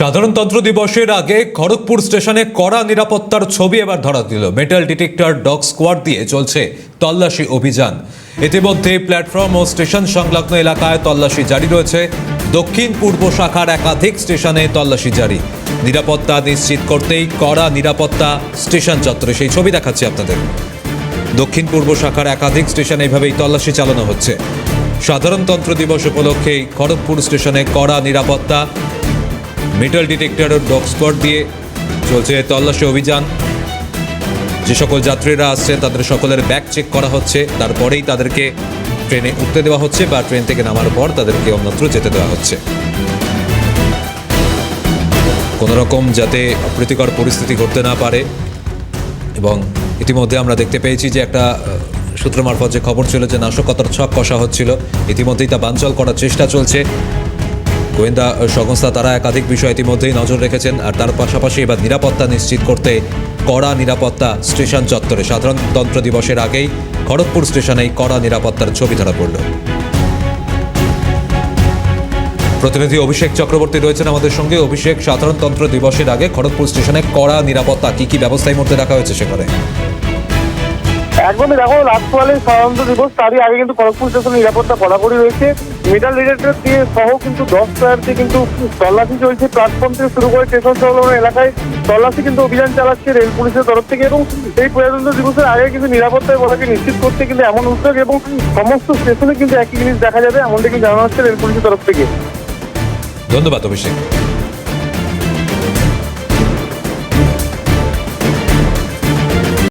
সাধারণতন্ত্র দিবসের আগে খড়গপুর স্টেশনে কড়া নিরাপত্তার ছবি এবার ধরা দিল। মেটাল ডিটেক্টর ডগ স্কোয়াড দিয়ে চলছে তল্লাশি অভিযান। ইতিমধ্যে প্ল্যাটফর্ম ও স্টেশন সংলগ্ন এলাকায় তল্লাশি জারি রয়েছে। দক্ষিণ পূর্ব শাখার একাধিক স্টেশনে তল্লাশি জারি। নিরাপত্তা নিশ্চিত করতেই কড়া নিরাপত্তা স্টেশন চত্বরে, সেই ছবি দেখাচ্ছি আপনাদের। দক্ষিণ পূর্ব শাখার একাধিক স্টেশনে এইভাবেই তল্লাশি চালানো হচ্ছে। সাধারণতন্ত্র দিবস উপলক্ষেই খড়গপুর স্টেশনে কড়া নিরাপত্তা, মেটাল ডিটেক্টর ও ডগ স্কোয়াড দিয়ে চলছে তল্লাশি অভিযান। যে সকল যাত্রীরা আসছেন তাদের সকলের ব্যাগ চেক করা হচ্ছে, তারপরেই তাদেরকে ট্রেনে উঠতে দেওয়া হচ্ছে বা ট্রেন থেকে নামার পর তাদেরকে অন্যত্র যেতে দেওয়া হচ্ছে। কোনো রকম যাতে অপ্রীতিকর পরিস্থিতি ঘটতে না পারে। এবং ইতিমধ্যে আমরা দেখতে পেয়েছি যে একটা সূত্র মারফত যে খবর ছিল যে নাশকতার ছক কষা হচ্ছিল, ইতিমধ্যেই তা বানচাল করার চেষ্টা চলছে। গোয়েন্দা সংস্থা তারা একাধিক বিষয় ইতিমধ্যেই নজর রেখেছেন। আর তার পাশাপাশি এবার নিরাপত্তা নিশ্চিত করতে কড়া নিরাপত্তা স্টেশন চত্বরে। সাধারণতন্ত্র দিবসের আগেই খড়গপুর স্টেশনেই কড়া নিরাপত্তার ছবি ধরা পড়ল। প্রতিনিধি অভিষেক চক্রবর্তী রয়েছেন আমাদের সঙ্গে। অভিষেক, সাধারণতন্ত্র দিবসের আগে খড়গপুর স্টেশনে কড়া নিরাপত্তা, কি কি ব্যবস্থার মধ্যে রাখা হয়েছে সেখানে? একদমই, দেখো রাজপালের সাধারণতন্ত্র দিবস তারই আগে কিন্তু খড়গপুর স্টেশনে নিরাপত্তা কড়াকড়ি রয়েছে। মেটাল ডিটেক্টর দিয়ে সহ কিন্তু 10 টায়ারতে কিন্তু তল্লাশি চলছে। প্ল্যাটফর্ম থেকে শুরু করে স্টেশন সংলগ্ন এলাকায় তল্লাশি কিন্তু অভিযান চালাচ্ছে রেল পুলিশের তরফ থেকে। এবং এই প্রজাতন্ত্র দিবসের আগে কিন্তু নিরাপত্তার বলাকে নিশ্চিত করতে কিন্তু এমন উদ্যোগ, এবং সমস্ত স্টেশনে কিন্তু একই জিনিস দেখা যাবে এমনটা কিন্তু জানানো হচ্ছে রেল পুলিশের তরফ থেকে। ধন্যবাদ অভিষেক।